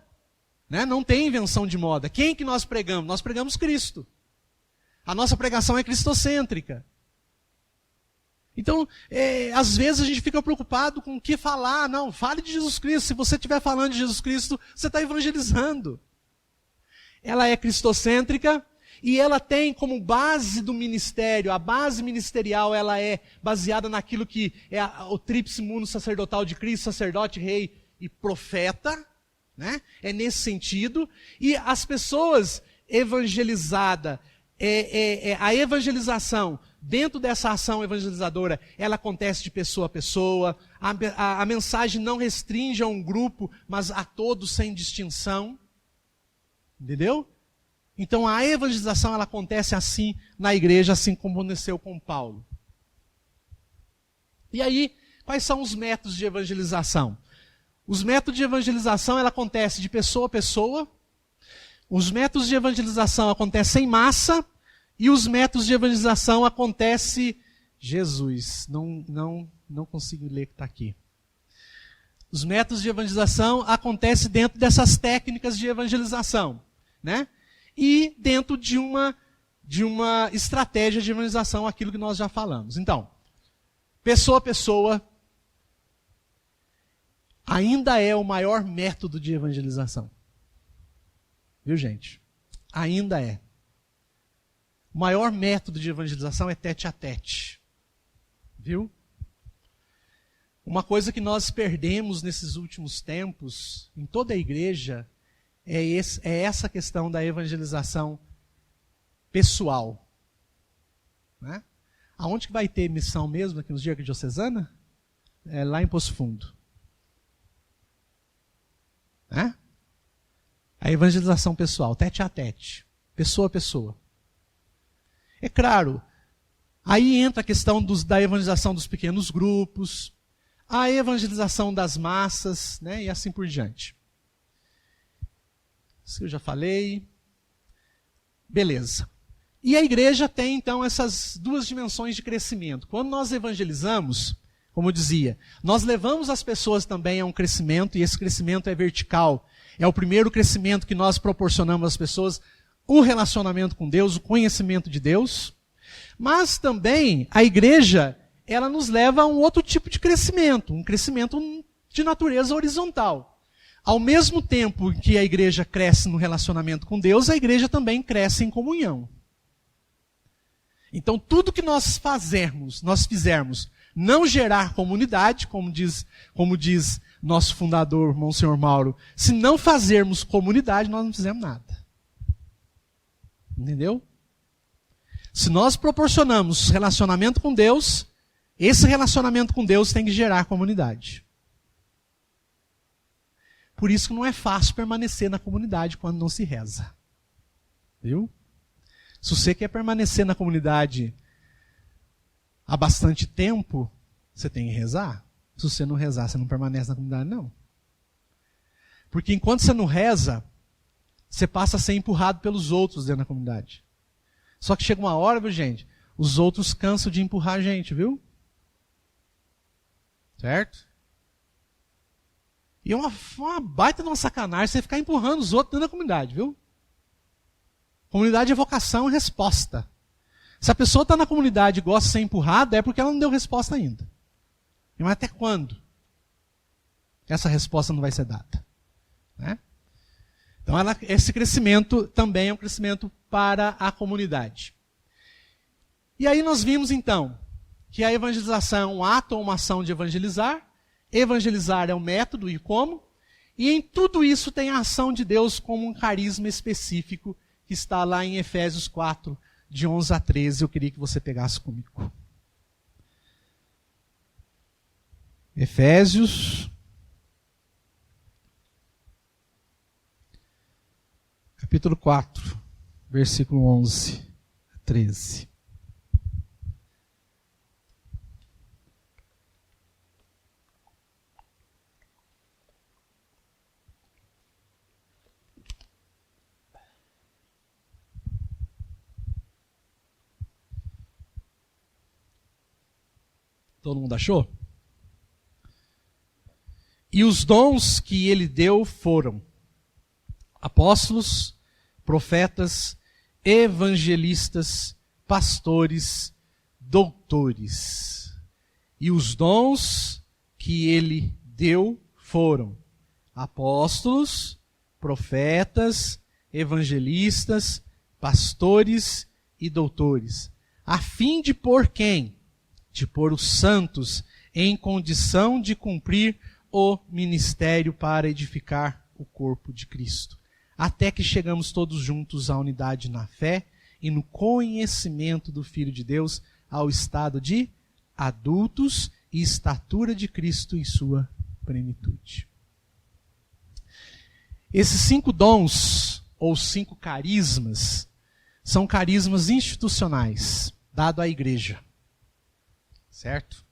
Speaker 1: né? Não tem invenção de moda. Quem que nós pregamos? Nós pregamos Cristo. A nossa pregação é cristocêntrica. Então, às vezes a gente fica preocupado com o que falar. Não, fale de Jesus Cristo. Se você estiver falando de Jesus Cristo, você está evangelizando. Ela é cristocêntrica e ela tem como base do ministério, a base ministerial, ela é baseada naquilo que é o tríplice mundo sacerdotal de Cristo, sacerdote, rei e profeta, né? É nesse sentido. E as pessoas evangelizadas, a evangelização, dentro dessa ação evangelizadora, ela acontece de pessoa a pessoa, a mensagem não restringe a um grupo, mas a todos sem distinção. Entendeu? Então a evangelização ela acontece assim na igreja, assim como aconteceu com Paulo. E aí, quais são os métodos de evangelização? Os métodos de evangelização ela acontece de pessoa a pessoa. Os métodos de evangelização acontecem em massa. E os métodos de evangelização acontecem... Jesus, não consigo ler o que está aqui. Os métodos de evangelização acontecem dentro dessas técnicas de evangelização, né? E dentro de uma estratégia de evangelização, aquilo que nós já falamos. Então, pessoa a pessoa ainda é o maior método de evangelização. Viu, gente? Ainda é. O maior método de evangelização é tete a tete. Viu? Uma coisa que nós perdemos nesses últimos tempos, em toda a igreja, é essa questão da evangelização pessoal. Né? Aonde que vai ter missão mesmo aqui nos dias de Diocesana? É lá em Poço Fundo. Né? A evangelização pessoal, tete a tete, pessoa a pessoa. É claro, aí entra a questão da evangelização dos pequenos grupos, a evangelização das massas, né, e assim por diante. Isso eu já falei. Beleza. E a igreja tem, então, essas duas dimensões de crescimento. Quando nós evangelizamos, como eu dizia, nós levamos as pessoas também a um crescimento, e esse crescimento é vertical. É o primeiro crescimento que nós proporcionamos às pessoas, o relacionamento com Deus, o conhecimento de Deus. Mas também a igreja, ela nos leva a um outro tipo de crescimento, um crescimento de natureza horizontal. Ao mesmo tempo que a igreja cresce no relacionamento com Deus, a igreja também cresce em comunhão. Então tudo que nós fizermos, não gerar comunidade, como diz nosso fundador, Monsenhor Mauro, se não fazermos comunidade, nós não fizemos nada. Entendeu? Se nós proporcionamos relacionamento com Deus, esse relacionamento com Deus tem que gerar comunidade. Por isso que não é fácil permanecer na comunidade quando não se reza. Viu? Se você quer permanecer na comunidade há bastante tempo, você tem que rezar. Se você não rezar, você não permanece na comunidade, não. Porque enquanto você não reza, você passa a ser empurrado pelos outros dentro da comunidade. Só que chega uma hora, viu, gente? Os outros cansam de empurrar a gente, viu? Certo? E é uma baita de uma sacanagem você ficar empurrando os outros dentro da comunidade, viu? Comunidade é vocação e resposta. Se a pessoa está na comunidade e gosta de ser empurrada, é porque ela não deu resposta ainda. Mas até quando essa resposta não vai ser dada? Né? Então, esse crescimento também é um crescimento para a comunidade. E aí nós vimos, então, que a evangelização é um ato ou uma ação de evangelizar. Evangelizar é o método e como. E em tudo isso tem a ação de Deus como um carisma específico que está lá em Efésios 4, de 11 a 13. Eu queria que você pegasse comigo. Efésios, capítulo 4, versículo 11 a 13. Todo mundo achou? E os dons que ele deu foram apóstolos, profetas, evangelistas, pastores, doutores. E os dons que ele deu foram apóstolos, profetas, evangelistas, pastores e doutores. A fim de pôr quem? De pôr os santos em condição de cumprir o ministério para edificar o corpo de Cristo, até que chegamos todos juntos à unidade na fé e no conhecimento do Filho de Deus, ao estado de adultos e estatura de Cristo em sua plenitude. Esses 5 dons, ou 5 carismas, são carismas institucionais, dados à igreja. Certo?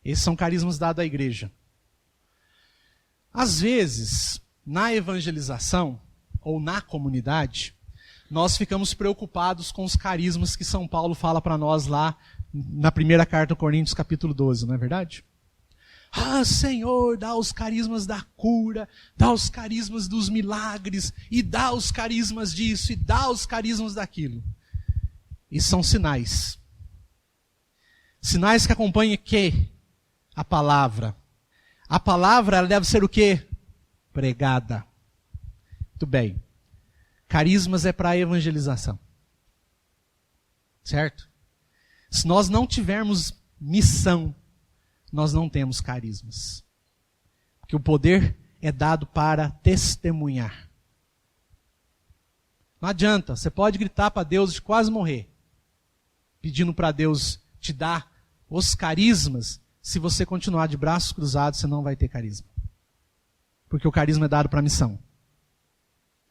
Speaker 1: Esses são carismas dados à igreja. Às vezes, na evangelização, ou na comunidade, nós ficamos preocupados com os carismas que São Paulo fala para nós lá na primeira carta aos Coríntios, capítulo 12, não é verdade? Ah, Senhor, dá os carismas da cura, dá os carismas dos milagres, e dá os carismas disso, e dá os carismas daquilo. E são sinais. Sinais que acompanham que? A palavra. A palavra ela deve ser o quê? Pregada. Muito bem. Carismas é para evangelização. Certo? Se nós não tivermos missão, nós não temos carismas. Porque o poder é dado para testemunhar. Não adianta, você pode gritar para Deus de quase morrer, pedindo para Deus te dar os carismas. Se você continuar de braços cruzados, você não vai ter carisma. Porque o carisma é dado para a missão.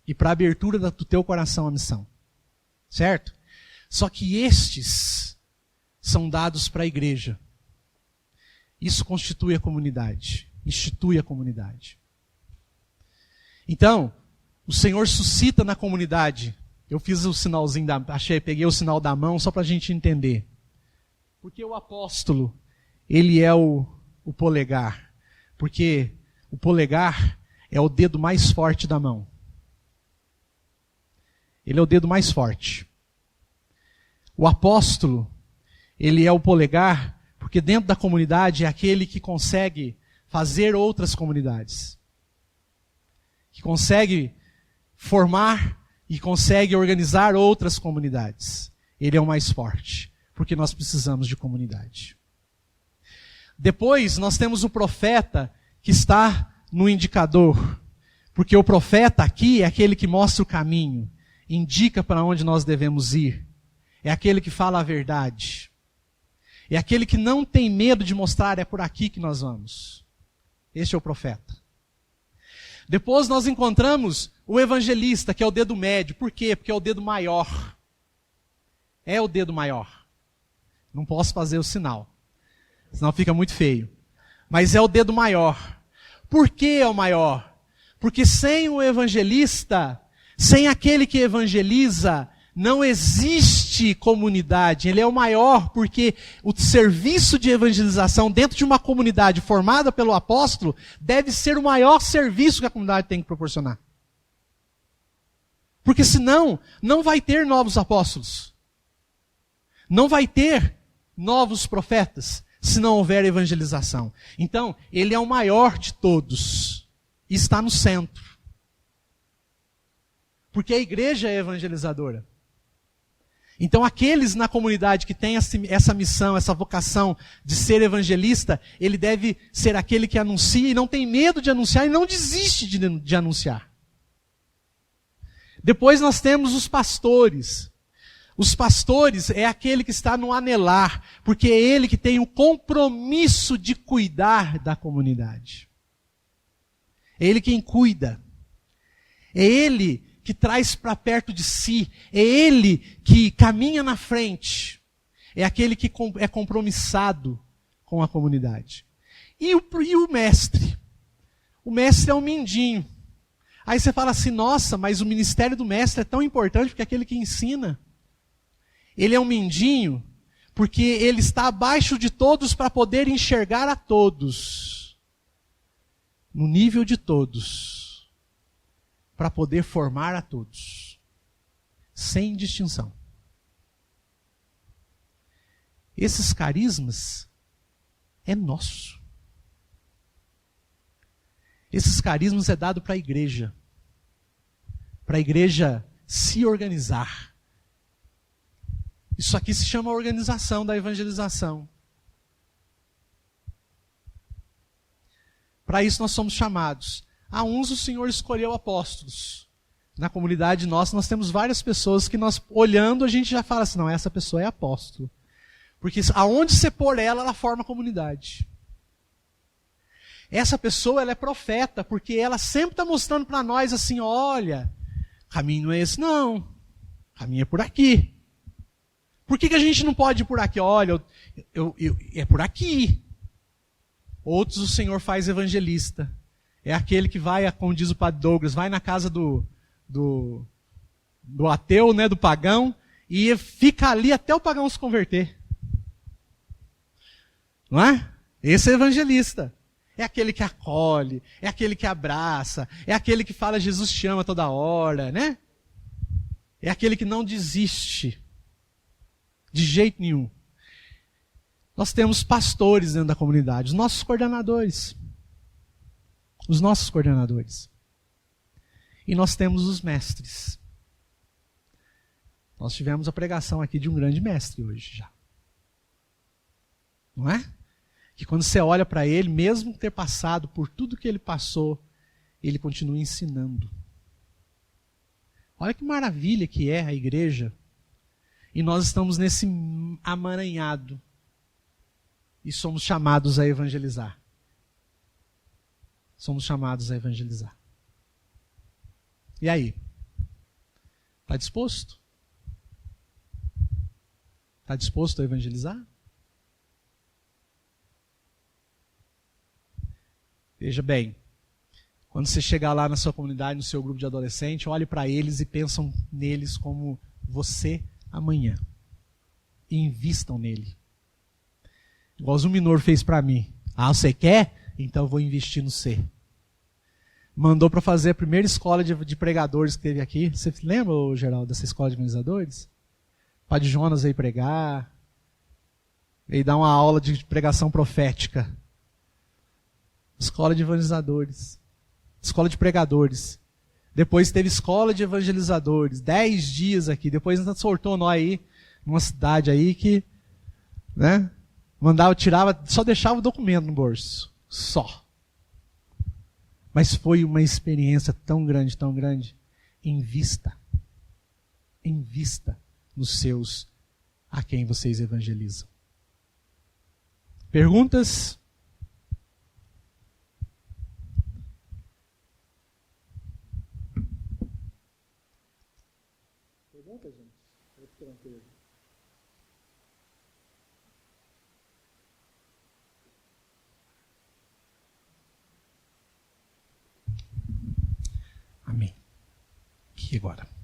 Speaker 1: E para a abertura do teu coração à missão. Certo? Só que estes são dados para a igreja. Isso constitui a comunidade. Institui a comunidade. Então, o Senhor suscita na comunidade. Eu fiz o sinalzinho peguei o sinal da mão só para a gente entender. Porque o apóstolo, ele é o polegar. Porque o polegar é o dedo mais forte da mão. Ele é o dedo mais forte. O apóstolo, ele é o polegar, porque dentro da comunidade é aquele que consegue fazer outras comunidades. Que consegue formar e consegue organizar outras comunidades. Ele é o mais forte, porque nós precisamos de comunidade. Depois nós temos o profeta que está no indicador, porque o profeta aqui é aquele que mostra o caminho, indica para onde nós devemos ir, é aquele que fala a verdade, é aquele que não tem medo de mostrar, é por aqui que nós vamos. Este é o profeta. Depois nós encontramos o evangelista, que é o dedo médio. Por quê? Porque é o dedo maior. É o dedo maior. Não posso fazer o sinal, senão fica muito feio. Mas é o dedo maior. Por que é o maior? Porque sem o evangelista, sem aquele que evangeliza, não existe comunidade. Ele é o maior porque o serviço de evangelização dentro de uma comunidade formada pelo apóstolo deve ser o maior serviço que a comunidade tem que proporcionar. Porque senão, não vai ter novos apóstolos. Não vai ter novos profetas, se não houver evangelização. Então, ele é o maior de todos. E está no centro. Porque a igreja é evangelizadora. Então, aqueles na comunidade que têm essa missão, essa vocação de ser evangelista, ele deve ser aquele que anuncia e não tem medo de anunciar e não desiste de anunciar. Depois nós temos os pastores. Os pastores é aquele que está no anelar, porque é ele que tem o compromisso de cuidar da comunidade. É ele quem cuida. É ele que traz para perto de si. É ele que caminha na frente. É aquele que é compromissado com a comunidade. E o mestre? O mestre é um mindinho. Aí você fala assim, nossa, mas o ministério do mestre é tão importante porque é aquele que ensina. Ele é um mindinho porque ele está abaixo de todos para poder enxergar a todos. No nível de todos. Para poder formar a todos. Sem distinção. Esses carismas é nosso. Esses carismas é dado para a igreja. Para a igreja se organizar. Isso aqui se chama organização da evangelização. Para isso nós somos chamados. A uns o Senhor escolheu apóstolos. Na comunidade nossa nós temos várias pessoas que nós olhando a gente já fala assim, não, essa pessoa é apóstolo. Porque aonde você pôr ela, ela forma comunidade. Essa pessoa ela é profeta, porque ela sempre está mostrando para nós assim, olha, caminho não é esse não, caminho é por aqui. Por que a gente não pode ir por aqui? Olha, é por aqui. Outros o Senhor faz evangelista. É aquele que vai, como diz o padre Douglas, vai na casa do ateu, né, do pagão, e fica ali até o pagão se converter. Não é? Esse é evangelista. É aquele que acolhe, é aquele que abraça, é aquele que fala Jesus te ama toda hora, né? É aquele que não desiste. De jeito nenhum. Nós temos pastores dentro da comunidade, os nossos coordenadores. Os nossos coordenadores. E nós temos os mestres. Nós tivemos a pregação aqui de um grande mestre hoje já. Não é? Que quando você olha para ele, mesmo ter passado por tudo que ele passou, ele continua ensinando. Olha que maravilha que é a igreja. E nós estamos nesse amaranhado. E somos chamados a evangelizar. Somos chamados a evangelizar. E aí? Está disposto? Está disposto a evangelizar? Veja bem, quando você chegar lá na sua comunidade, no seu grupo de adolescente, olhe para eles e pensam neles como você amanhã. E invistam nele. Igual o Zuminor fez para mim. Ah, você quer? Então eu vou investir no C. Mandou para fazer a primeira escola de pregadores que teve aqui. Você lembra, Geraldo, dessa escola de evangelizadores? Padre Jonas veio pregar. Veio dar uma aula de pregação profética. Escola de evangelizadores. Escola de pregadores. Depois teve escola de evangelizadores. 10 dias aqui. Depois ainda sortou nós aí, numa cidade aí que, né, mandava, tirava, só deixava o documento no bolso. Só. Mas foi uma experiência tão grande, tão grande. Invista. Invista nos seus a quem vocês evangelizam. Perguntas?
Speaker 2: pergunta, gente? Fique tranquilo.
Speaker 1: Amém. E agora?